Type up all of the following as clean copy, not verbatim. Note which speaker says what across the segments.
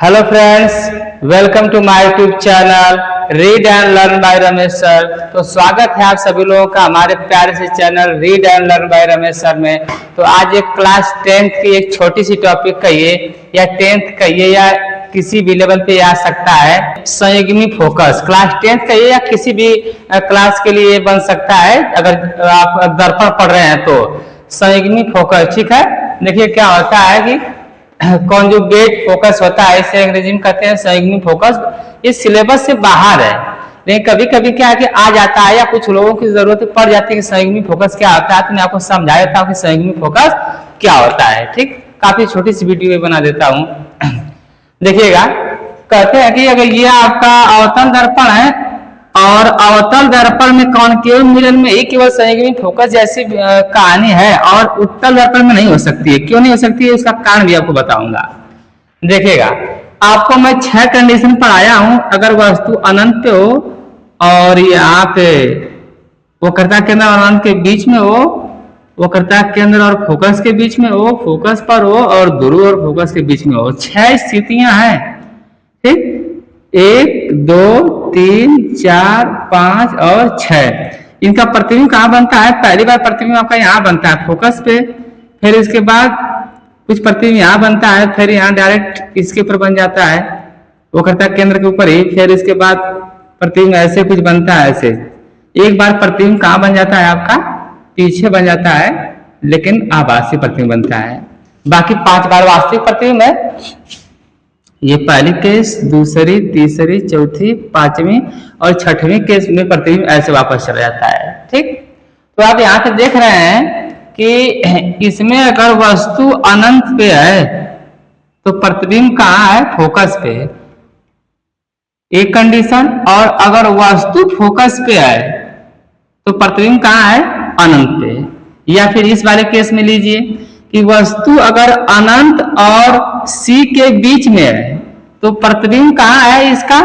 Speaker 1: Hello friends, welcome to my YouTube channel read and learn by Ramesh sir. तो स्वागत है आप सभी लोगों का हमारे प्यारे से channel read and learn by Ramesh sir में। तो आज एक क्लास 10th की एक छोटी सी टॉपिक कहिए या 10th कहिए या किसी भी लेवल पे आ सकता है, संयुग्मी फोकस। क्लास 10th कहिए या किसी भी क्लास के लिए बन सकता है अगर आप दर्पण पढ़ रहे हैं तो। संयुग्मी फोकस, ठीक है। देखिए क्या होता है कि कॉन्जुगेट फोकस होता है, इसे अंग्रेजी में कहते हैं संयुग्मी फोकस। इस सिलेबस से बाहर है, लेकिन कभी कभी क्या है कि आ जाता है या कुछ लोगों की जरूरत पड़ जाती है कि संयुग्मी फोकस क्या होता है। तो मैं आपको समझा देता हूँ कि संयुग्मी फोकस क्या होता है। ठीक, काफी छोटी सी वीडियो बना देता हूँ। देखिएगा, कहते हैं कि अगर ये आपका अवतल दर्पण है और अवतल दर्पण में कॉनकेव मिरर में ही केवल संयुग्मी फोकस जैसी कहानी है और उत्तल दर्पण में नहीं हो सकती है। क्यों नहीं हो सकती है, उसका कारण भी आपको बताऊंगा। देखिएगा, आपको मैं 6 कंडीशन पढ़ाया हूं। अगर वस्तु अनंत पे हो और यहाँ पे वक्रता केंद्र और अनंत के बीच में हो, वक्रता केंद्र और फोकस के बीच में हो, फोकस पर हो और ध्रुव और फोकस के बीच में हो। 6 स्थितियां हैं। ठीक, 1 2 3 4 5 और 6। इनका प्रतिबिंब कहाँ बनता है? पहली बार प्रतिबिंब आपका यहाँ बनता है फोकस पे, फिर इसके बाद कुछ प्रतिबिंब यहाँ बनता है, फिर यहाँ डायरेक्ट इसके ऊपर बन जाता है वक्रता केंद्र के ऊपर ही, फिर इसके बाद प्रतिबिंब ऐसे कुछ बनता है। ऐसे एक बार प्रतिबिंब कहाँ बन जाता है आपका? पीछे बन जाता है, लेकिन आभासी प्रतिबिंब बनता है। बाकी 5 बार वास्तविक प्रतिबिंब है। ये पहली केस, दूसरी, तीसरी, चौथी, 5वीं और 6वीं केस में प्रतिबिंब ऐसे वापस चला जाता है। ठीक, तो आप यहाँ पे देख रहे हैं कि इसमें अगर वस्तु अनंत पे है तो प्रतिबिंब कहाँ है? फोकस पे, एक कंडीशन। और अगर वस्तु फोकस पे है तो प्रतिबिंब कहाँ है? अनंत पे। या फिर इस वाले केस में लीजिए कि वस्तु अगर अनंत और C के बीच में है तो प्रतिबिंब कहाँ है इसका?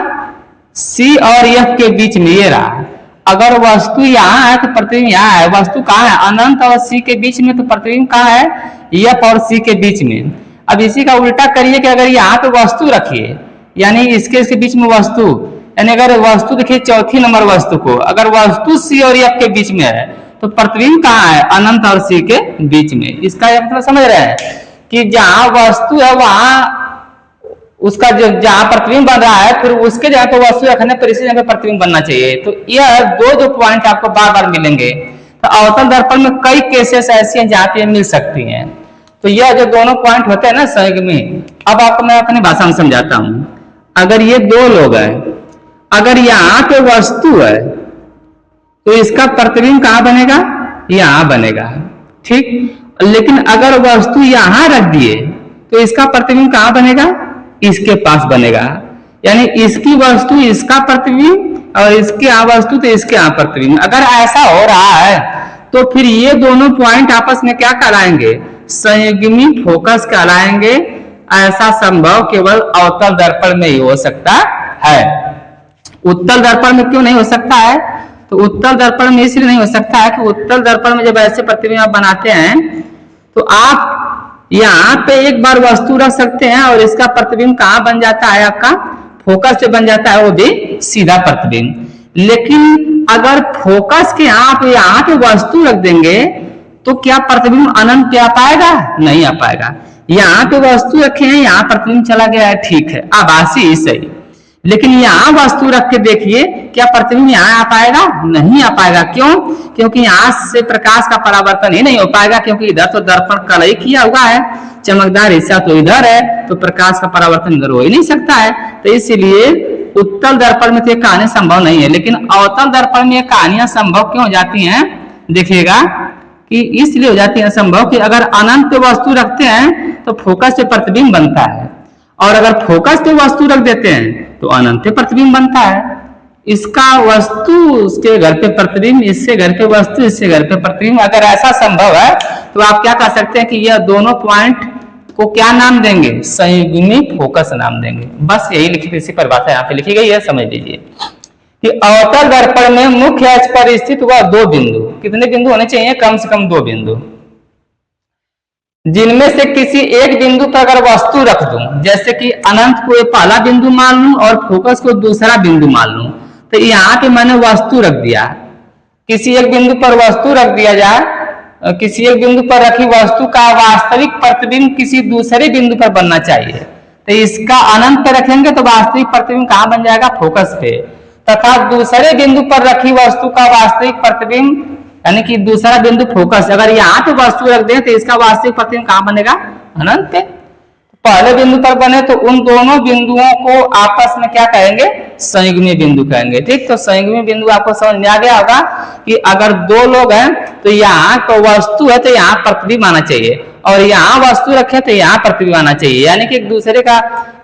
Speaker 1: C और F के बीच में, ये रहा। अगर वस्तु यहाँ है तो प्रतिबिंब यहाँ है। वस्तु कहाँ है? अनंत और C के बीच में, तो प्रतिबिंब कहाँ है? F और C के बीच में। अब इसी का उल्टा करिए कि अगर यहाँ पे वस्तु रखिए, यानी इसके बीच में वस्तु, यानी अगर वस्तु देखिए चौथी नंबर वस्तु को, अगर वस्तु C और F के बीच में है तो प्रतिबिंब कहाँ है? अनंत और C के बीच में। इसका मतलब समझ रहे हैं कि जहां वस्तु है वहां उसका जो जहां प्रतिबिंब बन रहा है, फिर उसके जगह पर वस्तु रखने पर इसी जगह प्रतिबिंब बनना चाहिए। तो यह दो जो पॉइंट आपको बार बार मिलेंगे। तो अवतल दर्पण में कई केसेस ऐसी हैं जहां पे मिल सकती हैं। तो यह जो दोनों पॉइंट होते हैं ना संयुग्मी, अब आपको मैं अपनी भाषा में समझाता हूं। अगर ये दो लोग हैं, अगर यहाँ पे वस्तु है तो इसका प्रतिबिंब कहाँ बनेगा? यहाँ बनेगा। ठीक, लेकिन अगर वस्तु यहाँ रख दिए तो इसका प्रतिबिंब कहाँ बनेगा? इसके पास बनेगा। यानी इसकी वस्तु इसका प्रतिबिंब और इसकी यहाँ वस्तु तो इसके यहाँ प्रतिबिंब। अगर ऐसा हो रहा है तो फिर ये दोनों पॉइंट आपस में क्या कहलाएंगे? संयुग्मी फोकस कहलाएंगे। ऐसा संभव केवल अवतल दर्पण में ही हो सकता है। उत्तल दर्पण में क्यों नहीं हो सकता है? तो उत्तल दर्पण में इसलिए नहीं हो सकता है कि उत्तल दर्पण में जब ऐसे प्रतिबिंब आप बनाते हैं तो आप यहाँ पे एक बार वस्तु रख सकते हैं और इसका प्रतिबिंब कहाँ बन जाता है? आपका फोकस से बन जाता है, वो भी सीधा प्रतिबिंब। लेकिन अगर फोकस के यहाँ पे वस्तु रख देंगे तो क्या प्रतिबिंब अनंत पे आ पाएगा? नहीं आ पाएगा। यहाँ पे वस्तु रखे हैं, यहाँ प्रतिबिंब चला गया है, ठीक है, आभासी ही सही। लेकिन यहाँ वस्तु रख के देखिए, क्या प्रतिबिंब यहाँ आ पाएगा? नहीं आ पाएगा। क्यों? क्योंकि यहाँ से प्रकाश का परावर्तन ही नहीं हो पाएगा, क्योंकि इधर तो दर्पण कलई किया हुआ है, चमकदार हिस्सा तो इधर है, तो प्रकाश का परावर्तन इधर हो ही नहीं सकता है। तो इसलिए उत्तल दर्पण में तो ये कहानी संभव नहीं है। लेकिन अवतल दर्पण में ये कहानियां संभव क्यों हो जाती हैं? देखिएगा कि इसलिए हो जाती है संभव कि अगर अनंत वस्तु रखते हैं तो फोकस से प्रतिबिंब बनता है, और अगर फोकस पे वस्तु रख देते हैं तो अनंत प्रतिबिंब बनता है। इसका वस्तु उसके घर पे प्रतिबिंब, इससे घर पे वस्तु, इससे घर पे प्रतिबिंब। अगर ऐसा संभव है तो आप क्या कह सकते हैं कि यह दोनों पॉइंट को क्या नाम देंगे? संयुग्मी फोकस नाम देंगे। बस यही लिखी, इसी परिभाषा यहाँ पे लिखी गई है, समझ लीजिए कि अवतल दर्पण में मुख्य अक्ष पर स्थित हुआ 2 बिंदु। कितने बिंदु होने चाहिए? कम से कम 2 बिंदु। जिनमें से किसी एक बिंदु पर अगर वस्तु रख दूं, जैसे कि अनंत को पहला बिंदु मान लूं और फोकस को दूसरा बिंदु मान लूं, तो यहाँ पे मैंने वस्तु रख दिया। किसी एक बिंदु पर वस्तु रख दिया जाए, किसी एक बिंदु पर रखी वस्तु का वास्तविक प्रतिबिंब किसी दूसरे बिंदु पर बनना चाहिए। तो इसका अनंत पर रखेंगे तो वास्तविक प्रतिबिंब कहाँ बन जाएगा? फोकस पे। तथा दूसरे बिंदु पर रखी वस्तु का वास्तविक प्रतिबिंब यानी कि दूसरा बिंदु फोकस, अगर यहाँ पे वस्तु रख दें तो इसका वास्तविक प्रतिबिंब कहाँ बनेगा? अनंत पे। पहले बिंदु पर बने तो उन दोनों बिंदुओं को आपस में क्या कहेंगे? संयुग्मी बिंदु कहेंगे। ठीक, तो संयुग्मी बिंदु आपको समझ में आ गया होगा कि अगर दो लोग हैं तो यहाँ तो वस्तु है तो यहाँ प्रतिबिंब आना चाहिए, और यहाँ वस्तु रखे तो यहाँ प्रतिबिंब आना चाहिए, यानी कि एक दूसरे का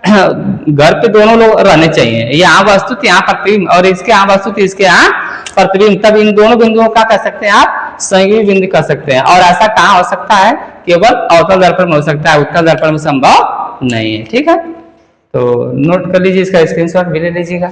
Speaker 1: घर पे दोनों लोग रहने चाहिए। यहाँ वस्तु तो यहाँ प्रतिबिंब, और इसके यहाँ वस्तु तो इसके यहाँ प्रतिबिंब, तब इन दोनों बिंदुओं का कह सकते हैं आप संयुग्मी बिंदु कह सकते हैं। और ऐसा कहाँ हो सकता है? केवल अवतल दर्पण में हो सकता है, उत्तल दर्पण में संभव नहीं है। ठीक है, तो नोट कर लीजिए, इसका स्क्रीनशॉट भी ले लीजिएगा।